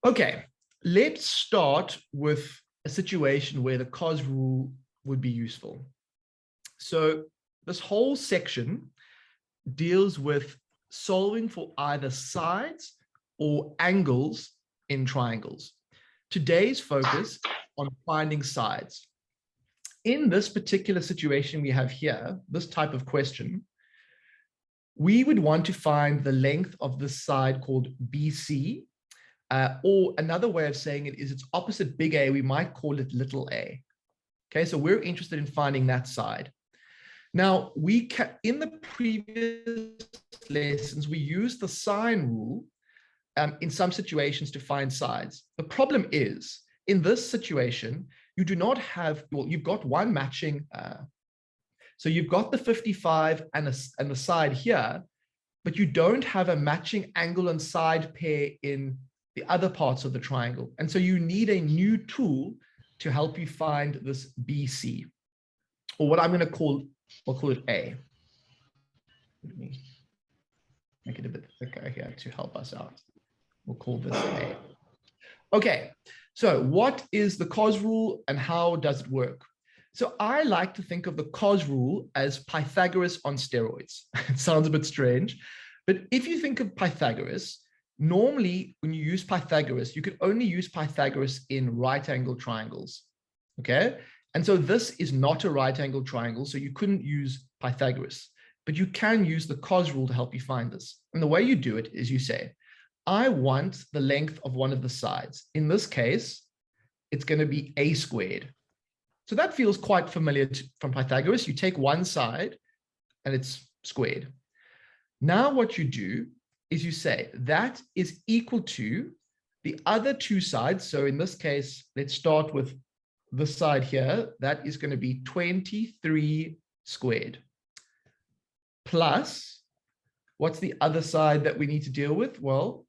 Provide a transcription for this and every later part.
Okay, let's start with a situation where the cos rule would be useful. So this whole section deals with solving for either sides or angles in triangles. Today's focus on finding sides. In this particular situation we have here, this type of question, we would want to find the length of this side called BC, or another way of saying it is its opposite, big A. We might call it little a. Okay, so we're interested in finding that side. Now, in the previous lessons, we used the sine rule in some situations to find sides. The problem is, in this situation, you do not have, well, you've got one matching, so you've got the 55 and the side here, but you don't have a matching angle and side pair in the other parts of the triangle. And so you need a new tool to help you find this BC, or what I'm going to call, we'll call it A. Let me make it a bit thicker here to help us out. We'll call this A. Okay, so what is the cos rule and how does it work? So I like to think of the cos rule as Pythagoras on steroids. It sounds a bit strange, but if you think of Pythagoras, normally when you use Pythagoras, you could only use Pythagoras in right angle triangles, okay? And so this is not a right angle triangle, so you couldn't use Pythagoras, but you can use the cos rule to help you find this. And the way you do it is you say, I want the length of one of the sides. In this case, it's going to be a squared. So that feels quite familiar from Pythagoras. You take one side and it's squared. Now what you do is you say that is equal to the other two sides. So in this case, let's start with this side here. That is going to be 23 squared. Plus, what's the other side that we need to deal with? Well,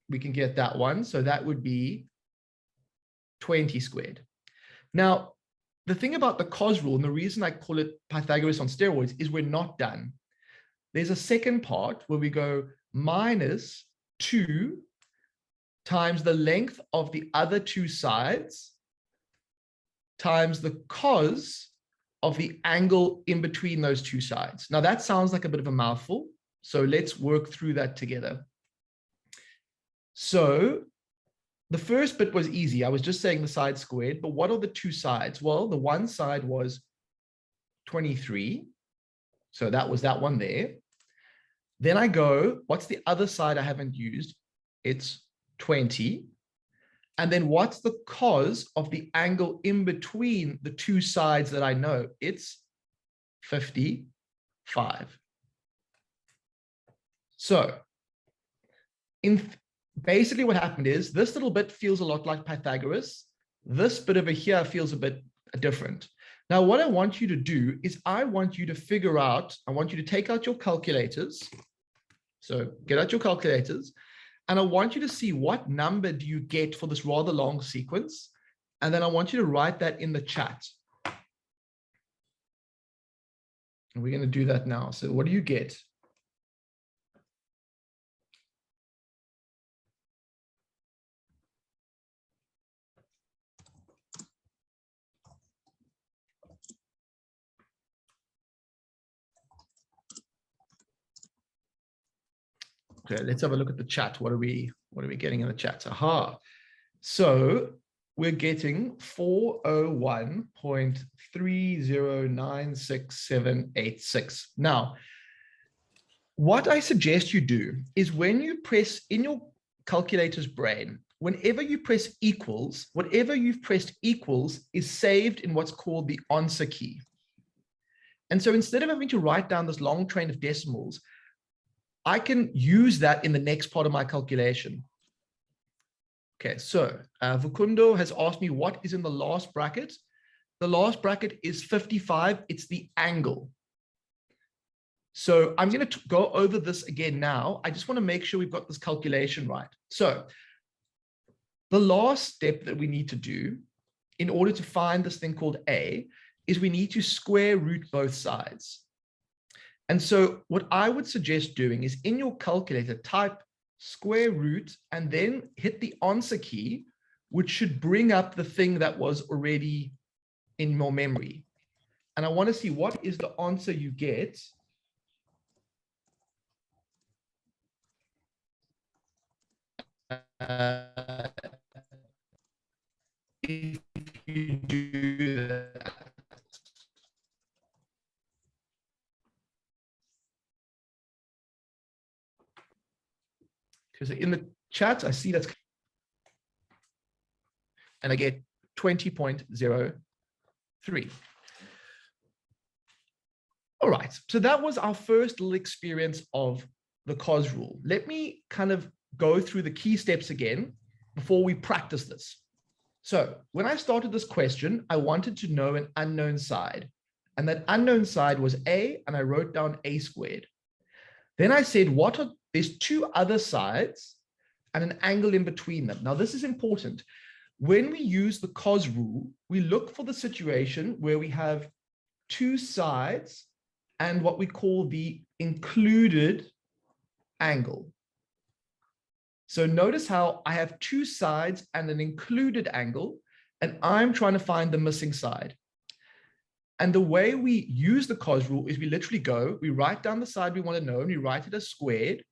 we can get that one. So that would be 20 squared. Now, the thing about the cos rule, and the reason I call it Pythagoras on steroids, is we're not done. There's a second part where we go minus 2 times the length of the other two sides times the cos of the angle in between those two sides. Now that sounds like a bit of a mouthful, so let's work through that together. So the first bit was easy. I was just saying the side squared, but what are the two sides? Well, the one side was 23. So that was that one there. Then I go, what's the other side I haven't used? It's 20. And then what's the cos of the angle in between the two sides that I know? It's 55. So basically what happened is this little bit feels a lot like Pythagoras. This bit over here feels a bit different. Now, what I want you to do is I want you to figure out, I want you to take out your calculators. So get out your calculators, and I want you to see what number do you get for this rather long sequence. And then I want you to write that in the chat. And we're going to do that now. So what do you get? Okay, let's have a look at the chat. What are we getting in the chat? Aha. So we're getting 401.3096786. Now, what I suggest you do is when you press in your calculator's brain, whenever you press equals, whatever you've pressed equals is saved in what's called the answer key. And so instead of having to write down this long train of decimals, I can use that in the next part of my calculation. Okay, so Vukundo has asked me what is in the last bracket. The last bracket is 55. It's the angle. So I'm going to go over this again now. I just want to make sure we've got this calculation right. So the last step that we need to do in order to find this thing called A is we need to square root both sides. And so what I would suggest doing is in your calculator, type square root, and then hit the answer key, which should bring up the thing that was already in your memory. And I want to see what is the answer you get if you do that. Because in the chat, I see that's, and I get 20.03. All right, so that was our first little experience of the cos rule. Let me kind of go through the key steps again before we practice this. So when I started this question, I wanted to know an unknown side. And that unknown side was a, and I wrote down a squared. Then I said, there's two other sides and an angle in between them. Now, this is important. When we use the cos rule, we look for the situation where we have two sides and what we call the included angle. So notice how I have two sides and an included angle, and I'm trying to find the missing side. And the way we use the cos rule is we literally we write down the side we want to know, and we write it as squared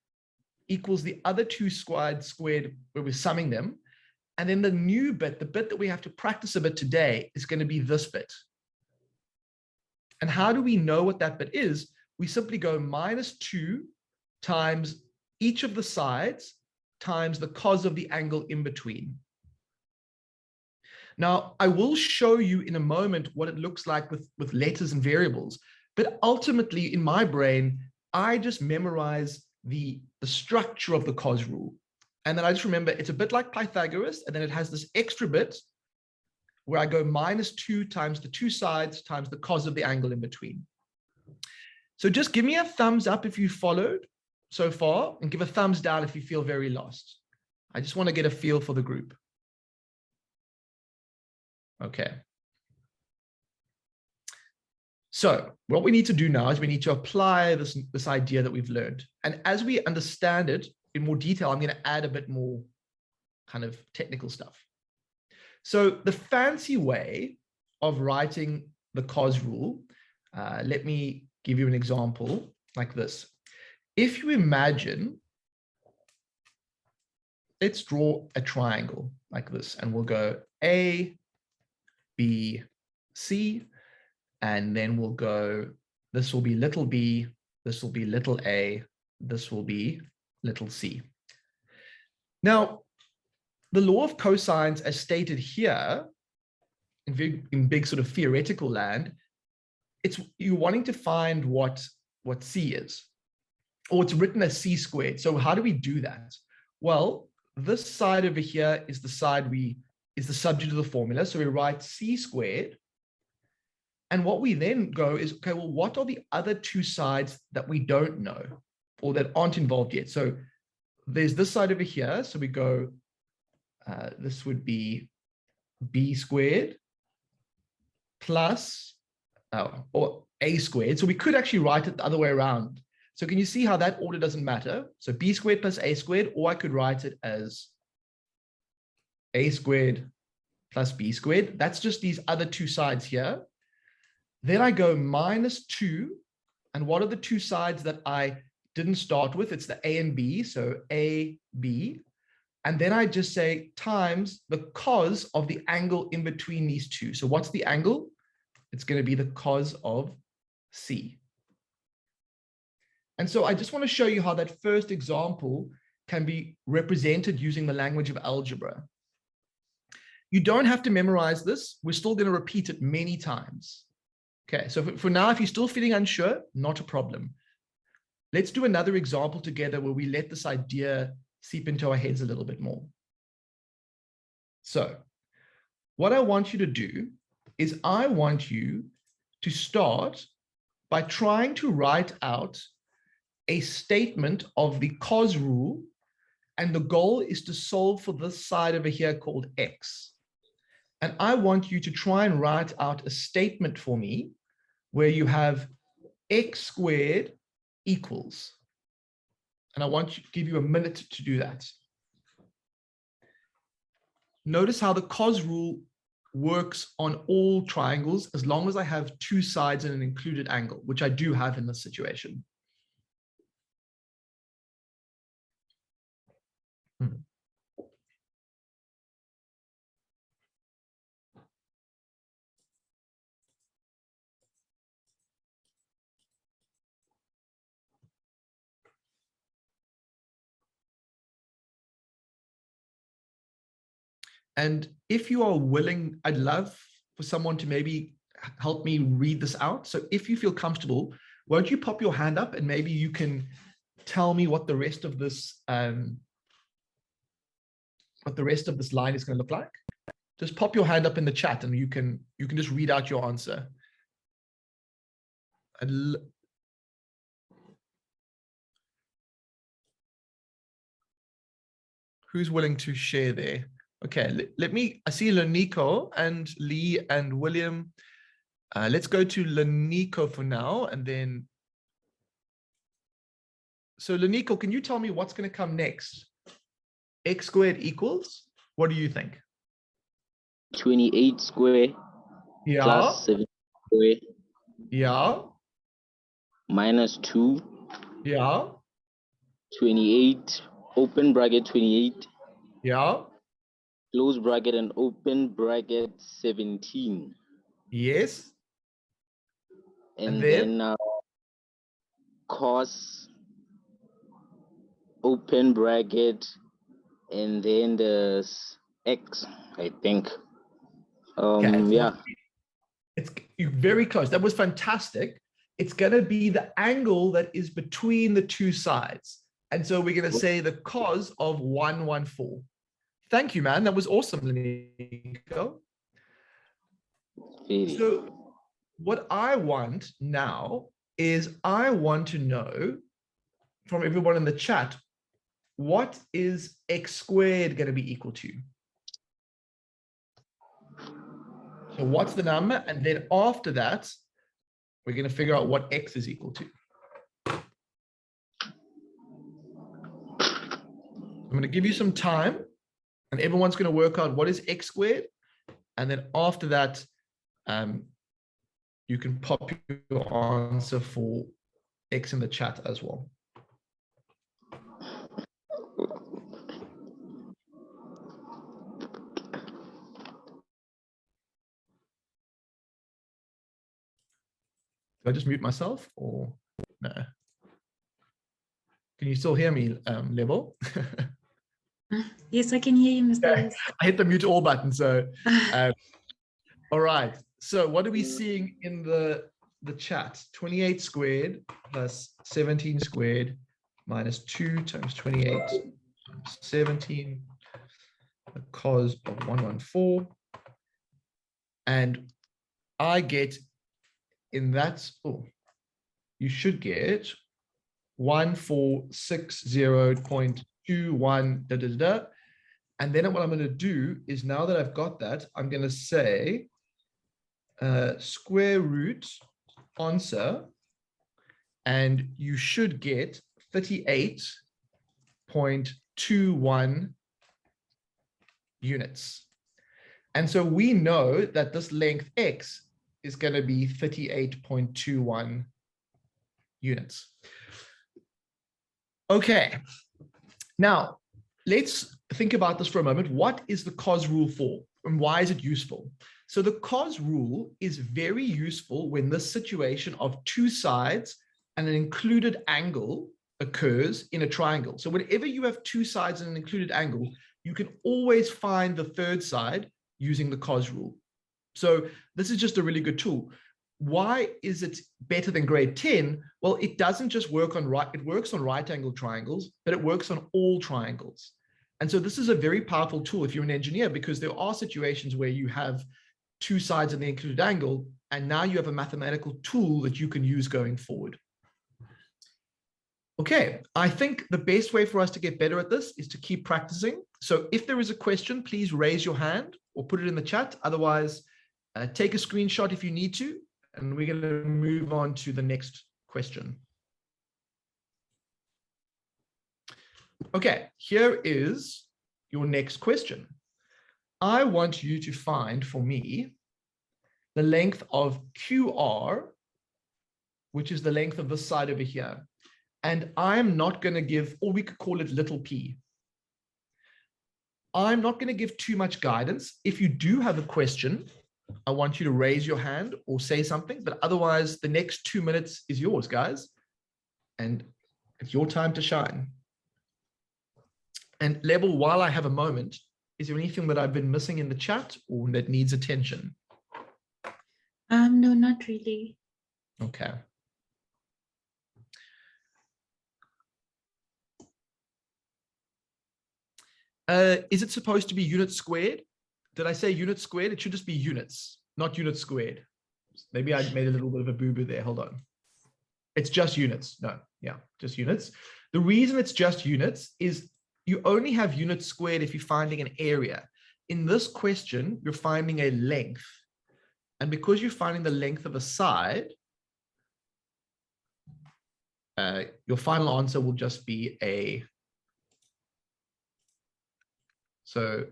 equals the other two sides squared where we're summing them. And then the new bit, the bit that we have to practice a bit today, is going to be this bit. And how do we know what that bit is? We simply go -2 times each of the sides times the cos of the angle in between. Now, I will show you in a moment what it looks like with letters and variables, but ultimately in my brain, I just memorize the structure of the cos rule. And then I just remember it's a bit like Pythagoras, and then it has this extra bit where I go -2 times the two sides times the cos of the angle in between. So just give me a thumbs up if you followed so far, and give a thumbs down if you feel very lost. I just want to get a feel for the group. Okay. So what we need to do now is we need to apply this idea that we've learned. And as we understand it in more detail, I'm going to add a bit more kind of technical stuff. So the fancy way of writing the cos rule, let me give you an example like this. If you imagine, let's draw a triangle like this, and we'll go A, B, C, and then we'll go, this will be little b, this will be little a, this will be little c. Now, the law of cosines, as stated here, in big sort of theoretical land, it's you're wanting to find what c is, or it's written as c squared. So how do we do that? Well, this side over here is the side is the subject of the formula. So we write c squared. And what we then go is, okay, well, what are the other two sides that we don't know or that aren't involved yet? So there's this side over here. So we go, this would be b squared plus, or a squared. So we could actually write it the other way around. So can you see how that order doesn't matter? So b squared plus a squared, or I could write it as a squared plus b squared. That's just these other two sides here. Then I go -2. And what are the two sides that I didn't start with? It's the a and b. So a, b. And then I just say times the cos of the angle in between these two. So what's the angle? It's going to be the cos of c. And so I just want to show you how that first example can be represented using the language of algebra. You don't have to memorize this. We're still going to repeat it many times. Okay, so for now, if you're still feeling unsure, not a problem. Let's do another example together where we let this idea seep into our heads a little bit more. So what I want you to do is I want you to start by trying to write out a statement of the cos rule, and the goal is to solve for this side over here called x. And I want you to try and write out a statement for me where you have x squared equals. And I want to give you a minute to do that. Notice how the cos rule works on all triangles as long as I have two sides and an included angle, which I do have in this situation. And if you are willing, I'd love for someone to maybe help me read this out. So if you feel comfortable, won't you pop your hand up and maybe you can tell me what the rest of this line is going to look like? Just pop your hand up in the chat and you can just read out your answer. Who's willing to share there? Okay, I see Lanico and Lee and William. Let's go to Lanico for now, and then. So Lanico, can you tell me what's going to come next? X squared equals, what do you think? 28 square plus 7 square. Yeah. Minus 2. Yeah. 28, open bracket 28. Yeah. Close bracket and open bracket 17. Yes. And then cos, open bracket, and then the x, I think. Okay. Yeah. You're very close. That was fantastic. It's going to be the angle that is between the two sides. And so we're going to say the cos of 114. Thank you, man. That was awesome, Nico. So what I want now is I want to know from everyone in the chat, what is x squared going to be equal to? So what's the number? And then after that, we're going to figure out what x is equal to. I'm going to give you some time and everyone's going to work out what is x squared. And then after that, you can pop your answer for x in the chat as well. Did I just mute myself or no? Can you still hear me, Level? Yes, I can hear you, Mr. Yeah, I hit the mute all button. So, all right. So what are we seeing in the chat? 28 squared plus 17 squared minus 2 times 28 times 17, the cos of 114. And I get in that, you should get 1460.21 And then what I'm going to do is, now that I've got that, I'm going to say square root answer, and you should get 38.21 units. And so we know that this length x is going to be 38.21 units. Okay, now let's think about this for a moment. What is the cos rule for, and why is it useful? So the cos rule is very useful when this situation of two sides and an included angle occurs in a triangle. So whenever you have two sides and an included angle, you can always find the third side using the cos rule. So this is just a really good tool. Why is it better than grade 10? Well, it doesn't just work on it works on right angle triangles, but it works on all triangles. And so this is a very powerful tool if you're an engineer, because there are situations where you have two sides of the included angle, and now you have a mathematical tool that you can use going forward. Okay, I think the best way for us to get better at this is to keep practicing. So if there is a question, please raise your hand or put it in the chat. Otherwise, take a screenshot if you need to, and we're going to move on to the next question. Okay, here is your next question. I want you to find for me the length of QR, which is the length of this side over here. And I'm not going to give, or we could call it little p. I'm not going to give too much guidance. If you do have a question, I want you to raise your hand or say something, but otherwise the next 2 minutes is yours, guys. And it's your time to shine. And Level, while I have a moment, is there anything that I've been missing in the chat or that needs attention? No, not really. Okay. Is it supposed to be units squared? Did I say units squared? It should just be units, not units squared. Maybe I made a little bit of a boo-boo there. Hold on. It's just units. No, yeah, just units. The reason it's just units is you only have units squared if you're finding an area. In this question, you're finding a length. And because you're finding the length of a side, your final answer will just be a. So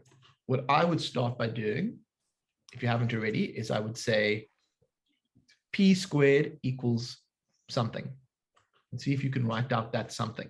what I would start by doing, if you haven't already, is I would say p squared equals something. And see if you can write out that something.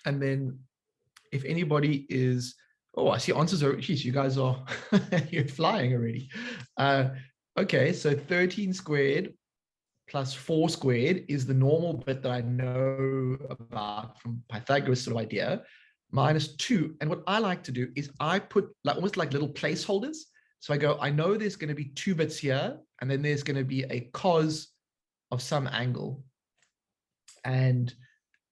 And then if anybody is, oh, I see answers are, geez, you guys are, you're flying already. Okay, so 13 squared plus 4 squared is the normal bit that I know about from Pythagoras sort of idea, minus 2. And what I like to do is I put like almost like little placeholders. So I go, I know there's going to be 2 bits here, and then there's going to be a cos of some angle. And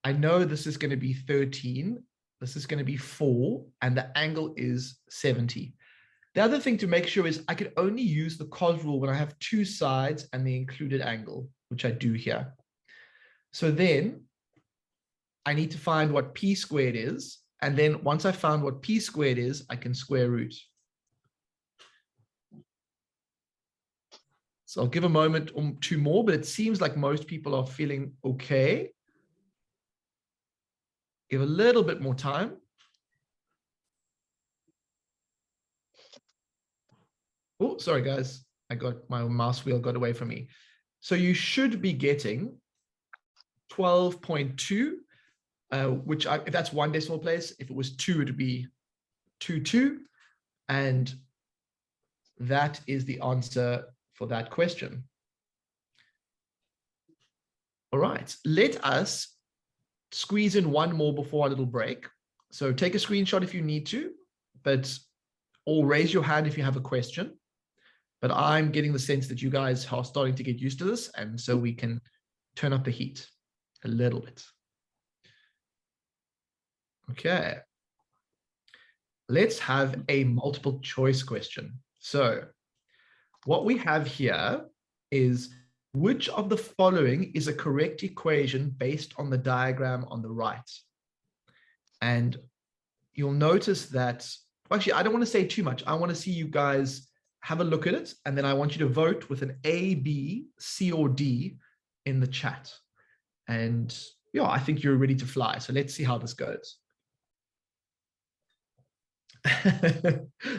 I know this is going to be 13. This is going to be 4, and the angle is 70. The other thing to make sure is I could only use the cos rule when I have 2 sides and the included angle, which I do here. So then I need to find what p squared is. And then once I found what p squared is, I can square root. So I'll give a moment or 2 more, but it seems like most people are feeling okay. Give a little bit more time. Oh, sorry, guys. I got my mouse wheel got away from me. So you should be getting 12.2, which if that's 1 decimal place, if it was 2, it would be 2.2. And that is the answer for that question. All right, let us squeeze in 1 more before our little break. So take a screenshot if you need to, or raise your hand if you have a question. But I'm getting the sense that you guys are starting to get used to this, and so we can turn up the heat a little bit. Okay. Let's have a multiple choice question. So what we have here is, which of the following is a correct equation based on the diagram on the right? And you'll notice that, actually, I don't want to say too much. I want to see you guys have a look at it, and then I want you to vote with an A, B, C, or D in the chat. And yeah, I think you're ready to fly. So let's see how this goes.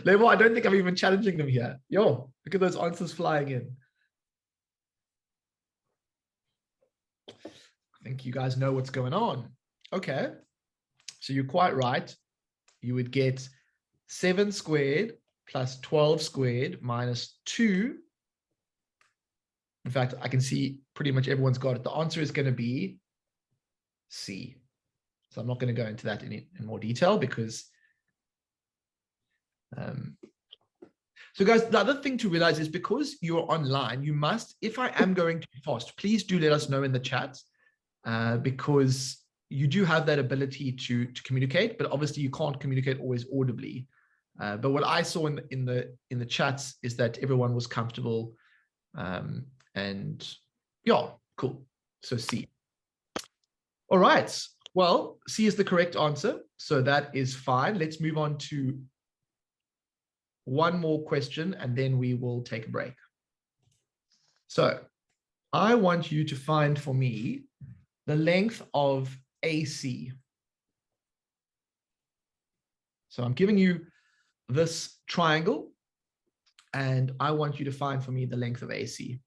Level, I don't think I'm even challenging them here. Yo, look at those answers flying in. I think you guys know what's going on. Okay, so you're quite right. You would get 7 squared plus 12 squared minus 2. In fact, I can see pretty much everyone's got it. The answer is going to be C. So I'm not going to go into that in more detail because so guys, the other thing to realize is because you're online, you must, if I am going too fast, please do let us know in the chat, because you do have that ability to communicate, but obviously you can't communicate always audibly. But what I saw in the chats is that everyone was comfortable, and yeah, cool. So C. All right. Well, C is the correct answer, so that is fine. Let's move on to one more question, and then we will take a break. So I want you to find for me the length of AC. So I'm giving you this triangle, and I want you to find for me the length of AC.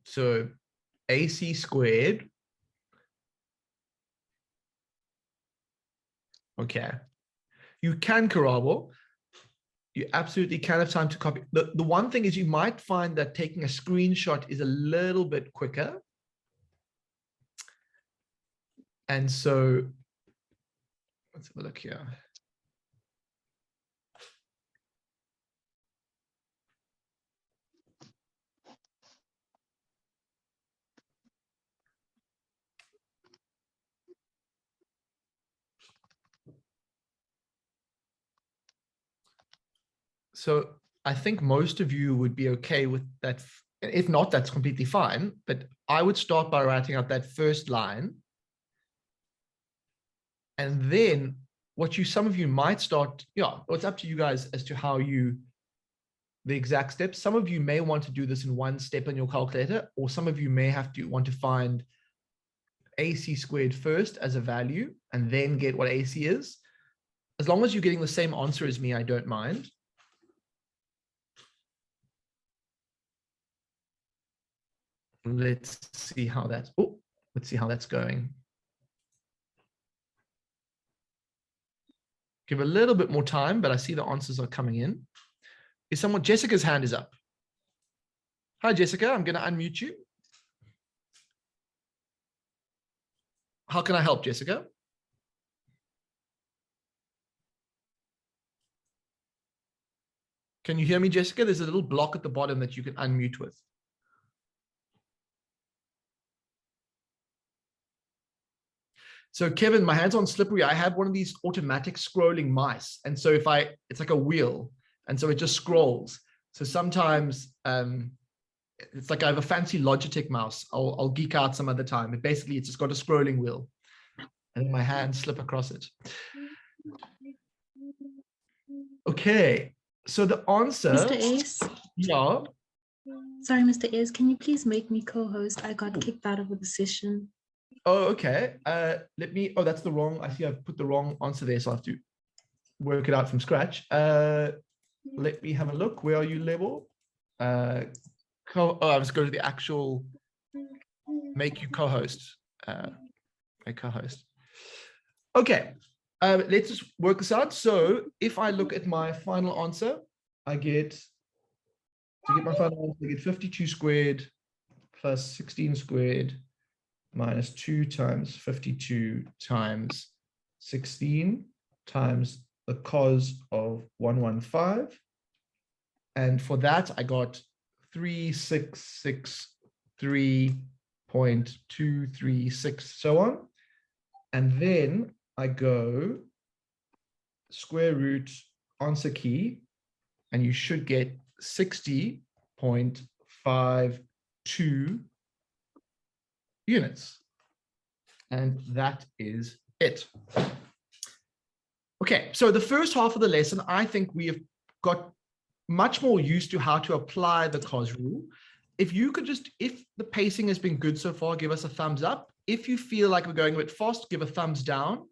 So AC squared. Okay. You can corroborate. You absolutely can have time to copy. The one thing is you might find that taking a screenshot is a little bit quicker. And so let's have a look here. So I think most of you would be okay with that. If not, that's completely fine. But I would start by writing out that first line. And then some of you might start, yeah, it's up to you guys as to how the exact steps. Some of you may want to do this in one step on your calculator, or some of you may want to find AC squared first as a value and then get what AC is. As long as you're getting the same answer as me, I don't mind. Let's see how that's going. Give a little bit more time, but I see the answers are coming in. Jessica's hand is up. Hi, Jessica, I'm going to unmute you. How can I help, Jessica? Can you hear me, Jessica? There's a little block at the bottom that you can unmute with. So Kevin, my hand's on slippery. I have one of these automatic scrolling mice. And so it's like a wheel. And so it just scrolls. So sometimes it's like I have a fancy Logitech mouse. I'll geek out some other time. But basically it's just got a scrolling wheel. And then my hands slip across it. Okay. So the answer. Mr. Ace? Yeah. Sorry, Mr. Ace, can you please make me co-host? I got kicked out of the session. Oh, okay. That's the wrong, I see I've put the wrong answer there, so I have to work it out from scratch. Let me have a look. Where are you, Lebo? I was going to the actual make you co-host. Make co-host. Okay. Let's just work this out. So if I look at my final answer, I get 52 squared plus 16 squared minus 2 times 52 times 16 times the cos of 115. And for that, I got 3663.236, so on. And then I go square root answer key, and you should get 60.52 units. And that is it. Okay, so the first half of the lesson, I think we have got much more used to how to apply the cos rule. If you could if the pacing has been good so far, give us a thumbs up. If you feel like we're going a bit fast, give a thumbs down.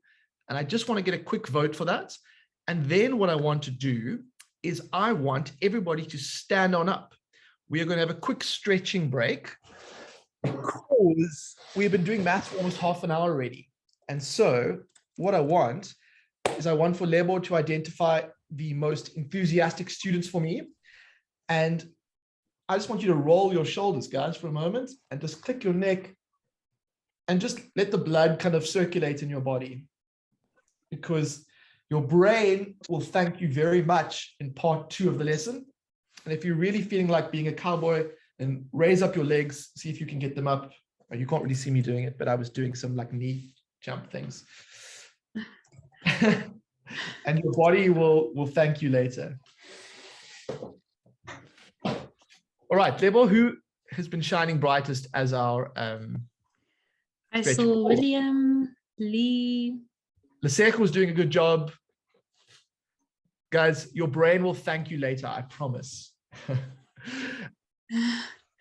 And I just want to get a quick vote for that. And then what I want to do is I want everybody to stand on up. We are going to have a quick stretching break because we've been doing maths for almost half an hour already. And so what I want is for Lebo to identify the most enthusiastic students for me. And I just want you to roll your shoulders, guys, for a moment and just click your neck and just let the blood kind of circulate in your body, because your brain will thank you very much in part 2 of the lesson. And if you're really feeling like being a cowboy, then raise up your legs, see if you can get them up. You can't really see me doing it, but I was doing some like knee jump things. And your body will thank you later. All right, Lebo, who has been shining brightest as our I stretch? saw William, Lee. Leseko was doing a good job. Guys, your brain will thank you later, I promise.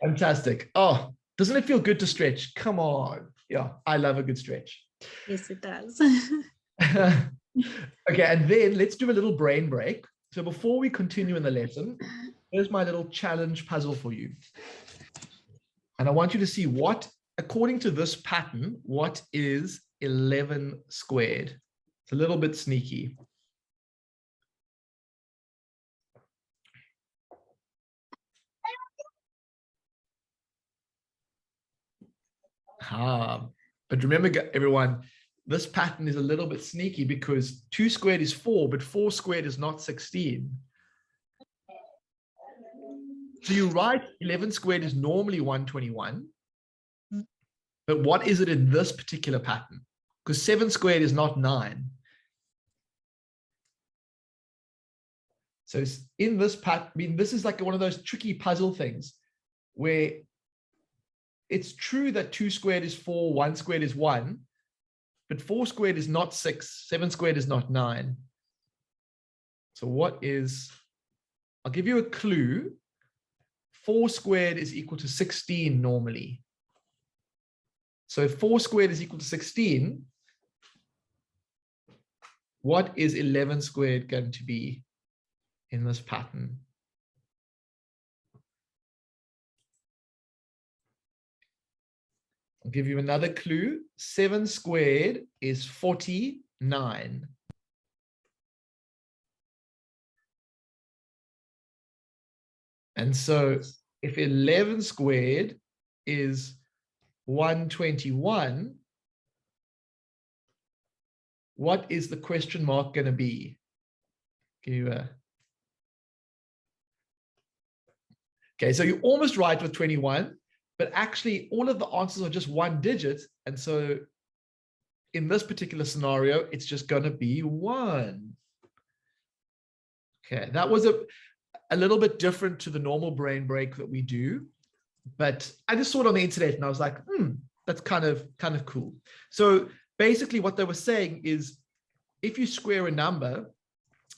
Fantastic. Oh, doesn't it feel good to stretch? Come on. Yeah, I love a good stretch. Yes, it does. Okay, and then let's do a little brain break. So before we continue in the lesson, here's my little challenge puzzle for you. And I want you to see what, according to this pattern, what is 11 squared? It's a little bit sneaky. But remember, everyone, this pattern is a little bit sneaky because 2 squared is 4, but 4 squared is not 16. So you write 11 squared is normally 121. But what is it in this particular pattern? Because 7 squared is not 9. So in this pattern, I mean, this is like one of those tricky puzzle things where it's true that 2 squared is 4, 1 squared is 1, but 4 squared is not 6, 7 squared is not 9. So what is, I'll give you a clue. 4 squared is equal to 16 normally. So if 4 squared is equal to 16, what is 11 squared going to be in this pattern? I'll give you another clue. 7 squared is 49. And so if 11 squared is 121, what is the question mark going to be? Give you a... Okay, so you're almost right with 21, but actually all of the answers are just 1 digit. And so in this particular scenario, it's just going to be 1. Okay, that was a little bit different to the normal brain break that we do, but I just saw it on the internet and I was like, that's kind of cool. So basically what they were saying is if you square a number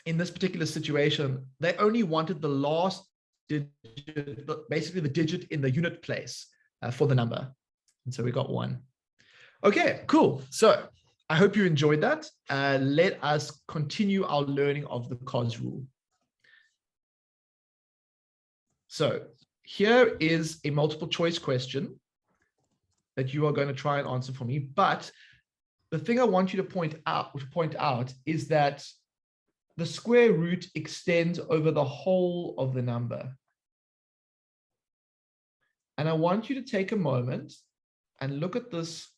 in this particular situation, they only wanted the last digit, basically the digit in the unit place for the number. And so we got 1. Okay, cool. So I hope you enjoyed that. Let us continue our learning of the cos rule. So here is a multiple choice question that you are going to try and answer for me. But the thing I want you to point out is that the square root extends over the whole of the number. And I want you to take a moment and look at this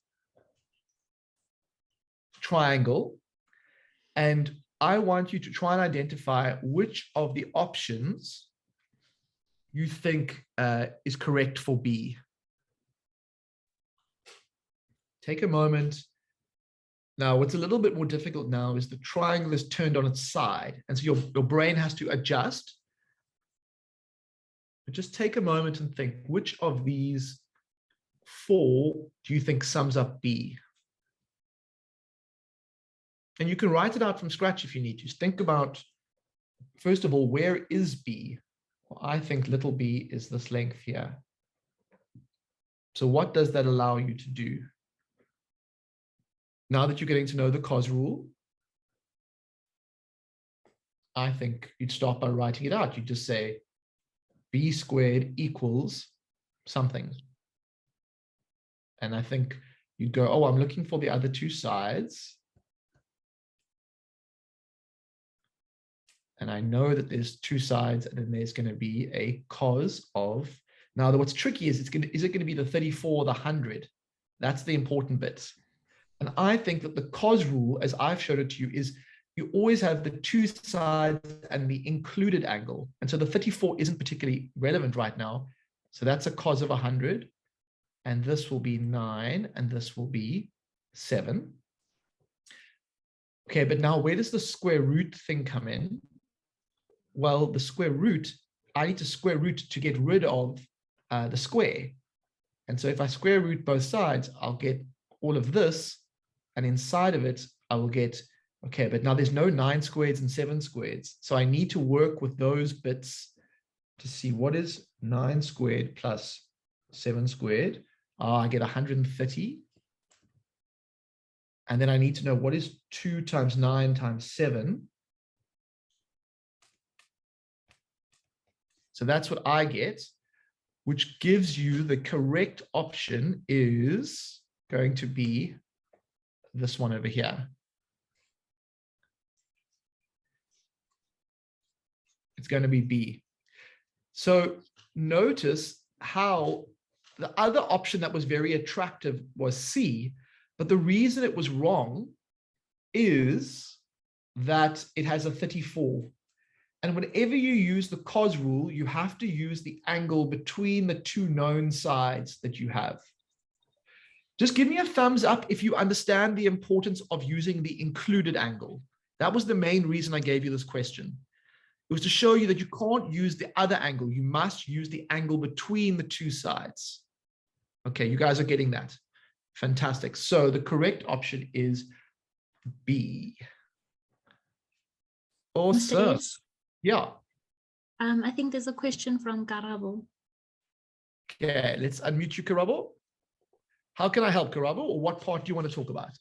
triangle. And I want you to try and identify which of the options you think is correct for B. Take a moment. Now, what's a little bit more difficult now is the triangle is turned on its side. And so your brain has to adjust. But just take a moment and think, which of these 4 do you think sums up B? And you can write it out from scratch if you need to. Think about, first of all, where is B? Well, I think little b is this length here. So what does that allow you to do? Now that you're getting to know the cos rule, I think you'd start by writing it out. You just say b squared equals something. And I think you'd go, oh, I'm looking for the other 2 sides. And I know that there's 2 sides, and then there's going to be a cos of. Now, what's tricky is is it going to be the 34 or the 100? That's the important bit. And I think that the cos rule, as I've showed it to you, is you always have the two sides and the included angle. And so the 34 isn't particularly relevant right now. So that's a cos of 100. And this will be 9, and this will be 7. Okay, but now where does the square root thing come in? Well, the square root, I need to square root to get rid of the square. And so if I square root both sides, I'll get all of this. And inside of it, I will get, okay, but now there's no 9 squareds and 7 squareds. So I need to work with those bits to see what is 9 squared plus 7 squared. I get 130. And then I need to know what is 2 times 9 times 7. So that's what I get, which gives you the correct option is going to be this one over here. It's going to be B. So notice how the other option that was very attractive was C, but the reason it was wrong is that it has a 34. And whenever you use the cos rule, you have to use the angle between the two known sides that you have. Just give me a thumbs up if you understand the importance of using the included angle. That was the main reason I gave you this question. It was to show you that you can't use the other angle. You must use the angle between the two sides. Okay, you guys are getting that. Fantastic. So the correct option is B. Awesome. Mr. Is, Yeah. I think there's a question from Karabo. Okay, let's unmute you, Karabo. How can I help, Karabo, or what part do you want to talk about?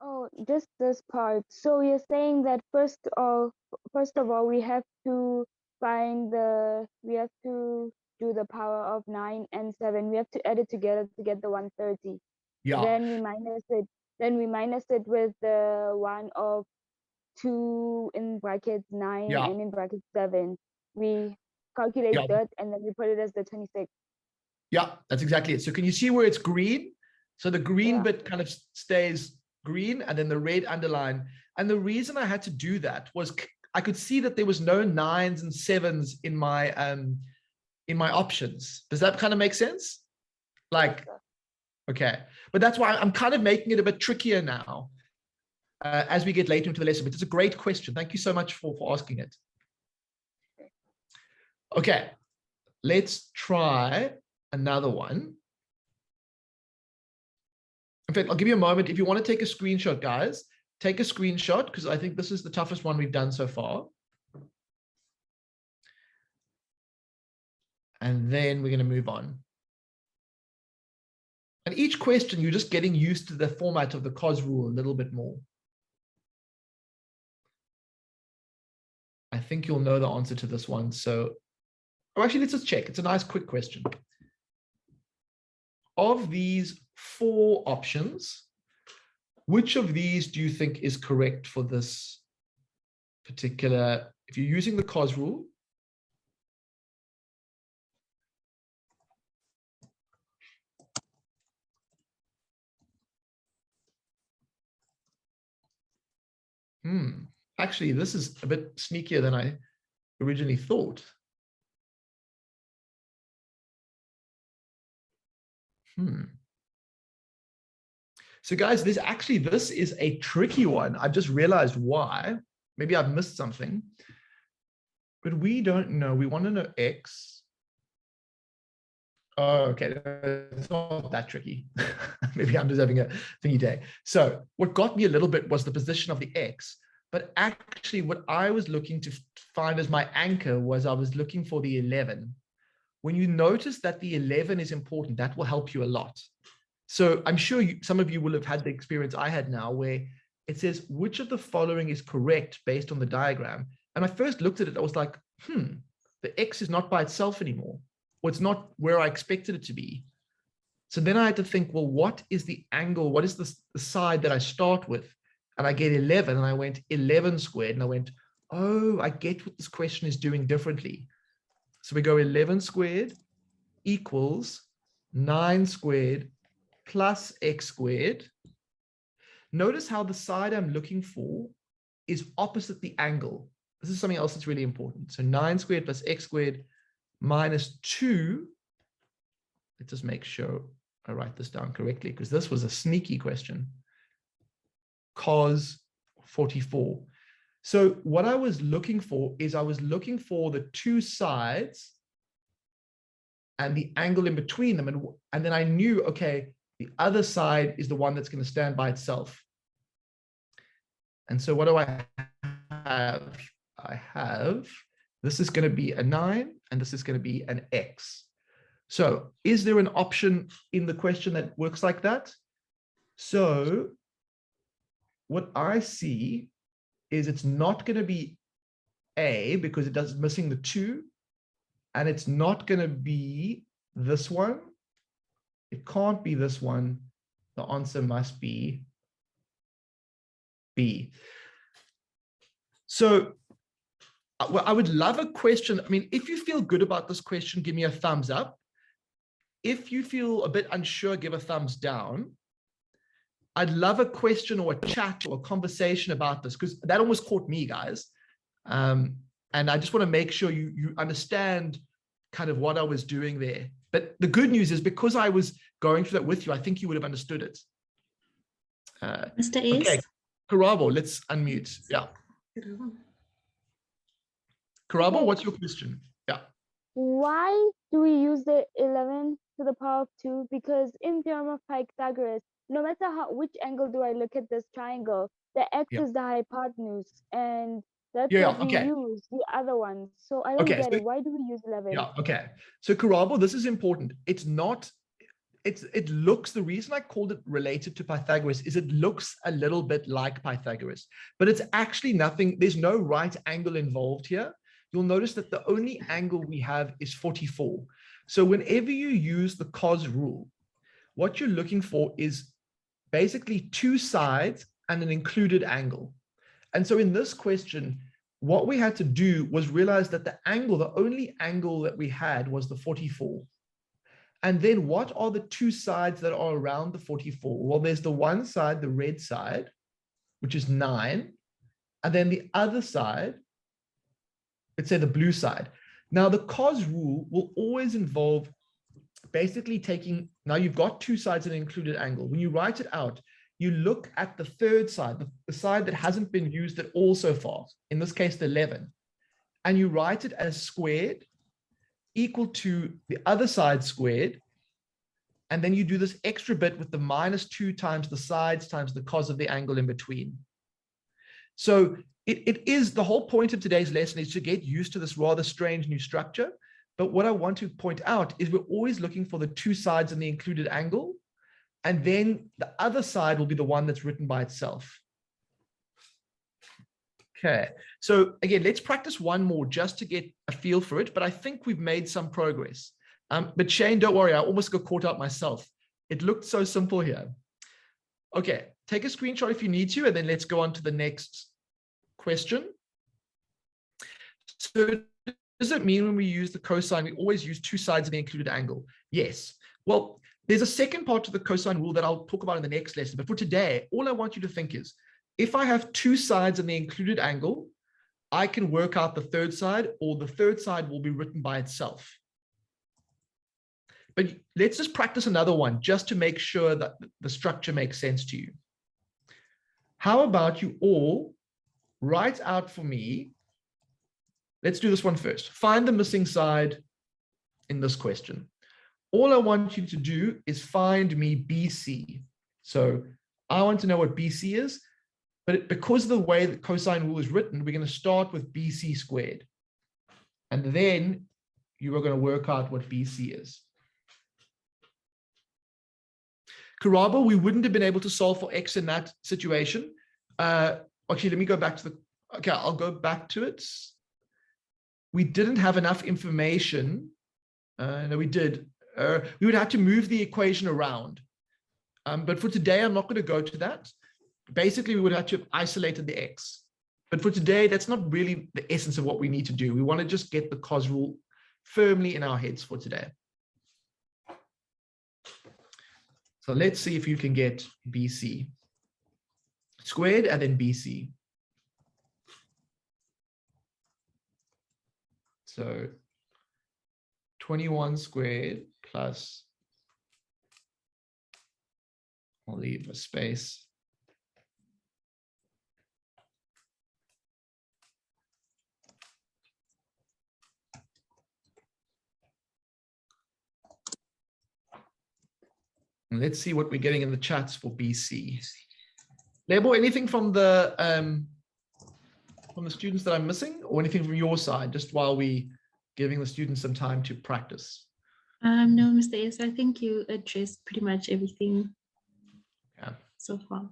Oh, just this part. So you're saying that first of all, we have to do the power of 9 and 7. We have to add it together to get the 130. Yeah. Then we minus it with the 1 of 2 in brackets 9 Yeah. and in brackets 7. We calculate Yeah. that and then we put it as the 26. Yeah, that's exactly it. So can you see where it's green? So the green bit kind of stays green and then the red underline. And the reason I had to do that was I could see that there was no 9s and 7s in my options. Does that kind of make sense? Like, okay. But that's why I'm kind of making it a bit trickier now as we get later into the lesson. But it's a great question. Thank you so much for asking it. Okay, let's try another one. In fact, I'll give you a moment. If you want to take a screenshot, guys, take a screenshot because I think this is the toughest one we've done so far. And then we're going to move on. And each question, you're just getting used to the format of the cos rule a little bit more. I think you'll know the answer to this one. So, oh, actually, let's just check. It's a nice quick question. Of these 4 options, which of these do you think is correct for this particular, if you're using the cos rule? Actually, this is a bit sneakier than I originally thought. So guys, this is a tricky one. I've just realized why. Maybe I've missed something. But we don't know. We want to know X. Oh, okay. It's not that tricky. Maybe I'm just having a thingy day. So what got me a little bit was the position of the X. But actually, what I was looking to find as my anchor was I was looking for the 11. When you notice that the 11 is important, that will help you a lot. So I'm sure some of you will have had the experience I had now where it says, which of the following is correct based on the diagram? And I first looked at it, I was like, the X is not by itself anymore, or it's not where I expected it to be. So then I had to think, well, what is the angle? What is the side that I start with? And I get 11, and I went 11 squared, and I went, oh, I get what this question is doing differently. So we go 11 squared equals 9 squared plus x squared. Notice how the side I'm looking for is opposite the angle. This is something else that's really important. So 9 squared plus x squared minus 2. Let's just make sure I write this down correctly, because this was a sneaky question. Cos 44. So what I was looking for is I was looking for the two sides and the angle in between them. And then I knew, okay, the other side is the one that's going to stand by itself. And so what do I have? I have, this is going to be a 9, and this is going to be an x. So is there an option in the question that works like that? So what I see is it's not going to be A, because it does missing the 2, and it's not going to be this one. It can't be this one. The answer must be B. So I would love a question. I mean, if you feel good about this question, give me a thumbs up. If you feel a bit unsure, give a thumbs down. I'd love a question or a chat or a conversation about this, because that almost caught me, guys. And I just want to make sure you understand kind of what I was doing there. But the good news is, because I was going through that with you, I think you would have understood it. Mr. Okay, Ace? Karabo, let's unmute. Yeah. Karabo, Okay. what's your question? Yeah. Why do we use the 11 to the power of 2? Because in theorem of Pythagoras, no matter which angle do I look at this triangle, the x Yeah. is the hypotenuse, and that's Yeah, what we okay. use, the other ones. So I don't Okay, get so- it. Why do we use 11? Yeah, okay. So Karabo, this is important. It's not, it looks, the reason I called it related to Pythagoras is it looks a little bit like Pythagoras, but it's actually nothing. There's no right angle involved here. You'll notice that the only angle we have is 44. So whenever you use the cos rule, what you're looking for is basically two sides and an included angle. And so in this question, what we had to do was realize that the angle, the only angle that we had was the 44. And then what are the two sides that are around the 44? Well, there's the one side, the red side, which is 9. And then the other side, let's say the blue side. Now, the cos rule will always involve basically taking, now you've got two sides and an included angle. When you write it out, you look at the third side, the side that hasn't been used at all so far, in this case, the 11, and you write it as squared equal to the other side squared. And then you do this extra bit with the -2 times the sides times the cos of the angle in between. So it is, the whole point of today's lesson is to get used to this rather strange new structure. But what I want to point out is we're always looking for the two sides and the included angle. And then the other side will be the one that's written by itself. Okay, so again, let's practice one more just to get a feel for it. But I think we've made some progress. But Shane, don't worry, I almost got caught out myself. It looked so simple here. Okay, take a screenshot if you need to, and then let's go on to the next question. So does it mean when we use the cosine, we always use two sides of the included angle? Yes. Well, there's a second part to the cosine rule that I'll talk about in the next lesson. But for today, all I want you to think is, if I have two sides and the included angle, I can work out the third side, or the third side will be written by itself. But let's just practice another one just to make sure that the structure makes sense to you. How about you all write out for me, let's do this one first. Find the missing side in this question. All I want you to do is find me BC. So I want to know what BC is, but because of the way the cosine rule is written, we're going to start with BC squared. And then you are going to work out what BC is. Karabo, we wouldn't have been able to solve for X in that situation. Actually, let me go back to the, okay, I'll go back to it. We didn't have enough information. No, we did. We would have to move the equation around. But for today, I'm not going to go to that. Basically, we would have to have isolated the X. But for today, that's not really the essence of what we need to do. We want to just get the cos rule firmly in our heads for today. So let's see if you can get BC squared and then BC. So 21 squared plus, I'll leave a space. And let's see what we're getting in the chats for BC. Lebo, anything from the students that I'm missing, or anything from your side, just while we giving the students some time to practice? No, Mr. S, I think you addressed pretty much everything so far.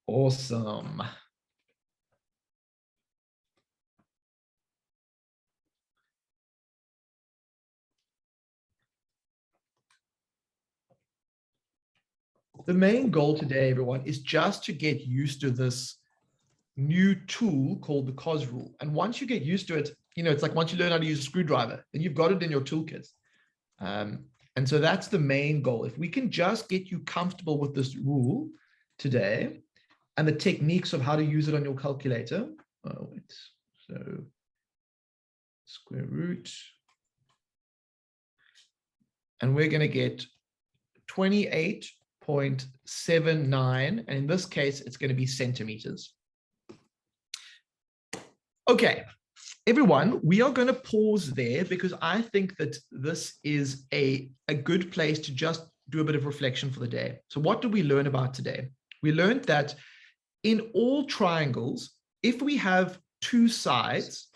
Awesome. The main goal today, everyone, is just to get used to this new tool called the cos rule. And once you get used to it, you know, it's like once you learn how to use a screwdriver, then you've got it in your toolkit. And so that's the main goal. If we can just get you comfortable with this rule today and the techniques of how to use it on your calculator. Oh, wait. So square root. And we're going to get 28.79. And in this case, it's going to be centimeters. Okay, everyone, we are going to pause there because I think that this is a good place to just do a bit of reflection for the day. So what did we learn about today? We learned that in all triangles, if we have two sides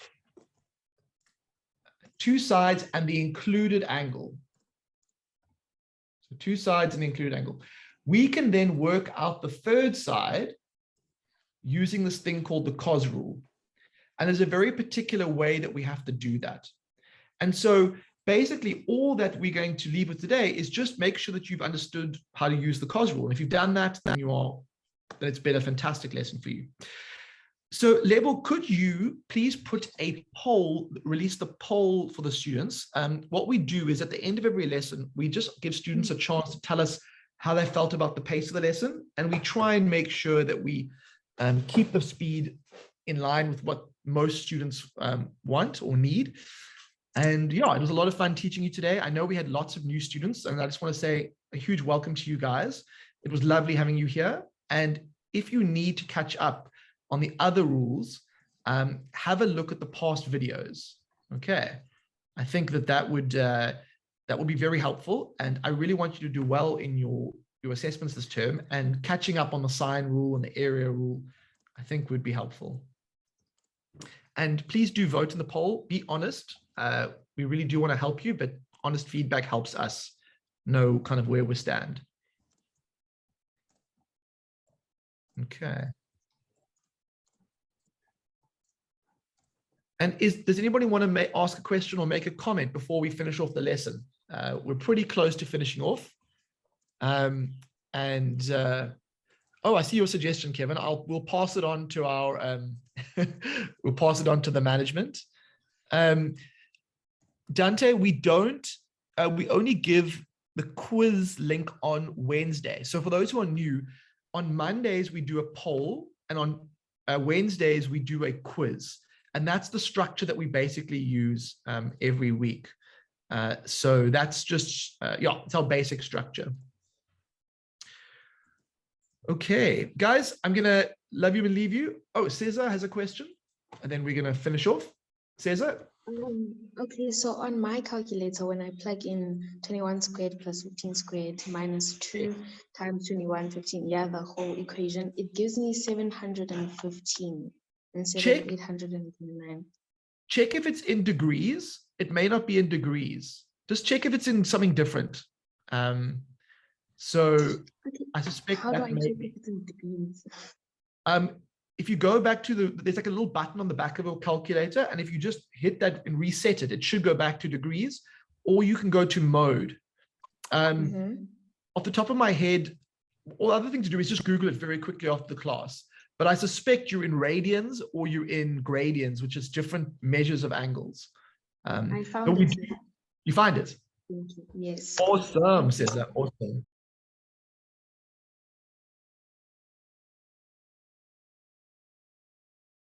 and the included angle, so two sides and the included angle, we can then work out the third side using this thing called the cos rule. And there's a very particular way that we have to do that. And so basically all that we're going to leave with today is just make sure that you've understood how to use the cos rule. And if you've done that, then it's been a fantastic lesson for you. So Lebo, could you please put a poll, release the poll for the students? What we do is at the end of every lesson, we just give students a chance to tell us how they felt about the pace of the lesson. And we try and make sure that we keep the speed in line with what most students want or need. And yeah, it was a lot of fun teaching you today. I know we had lots of new students, and I just want to say a huge welcome to you guys. It was lovely having you here. And if you need to catch up on the other rules, have a look at the past videos. Okay, I think that would be very helpful. And I really want you to do well in your assessments this term, and catching up on the sine rule and the area rule, I think would be helpful. And please do vote in the poll. Be honest. We really do want to help you, but honest feedback helps us know kind of where we stand. Okay. And does anybody want to ask a question or make a comment before we finish off the lesson? We're pretty close to finishing off. Oh, I see your suggestion, Kevin. We'll pass it on to our we'll pass it on to the management. Dante, we only give the quiz link on Wednesday. So for those who are new, on Mondays we do a poll, and on Wednesdays we do a quiz. And that's the structure that we basically use every week. So that's just, yeah, it's our basic structure. Okay, guys, I'm going to love you and leave you. Oh, Cesar has a question, and then we're going to finish off. Cesar? Okay, so on my calculator, when I plug in 21 squared plus 15 squared minus 2 times 21, 15, yeah, the whole equation, it gives me 715 instead of 829. Check if it's in degrees. It may not be in degrees. Just check if it's in something different. So okay. I suspect how that do I check if it's in degrees? If you go back to there's like a little button on the back of your calculator, and if you just hit that and reset it, it should go back to degrees, or you can go to mode. Off the top of my head, all the other thing to do is just Google it very quickly after the class. But I suspect you're in radians or you're in gradians, which is different measures of angles. I found it. You find it? Thank you. Yes. Awesome, says that. Awesome.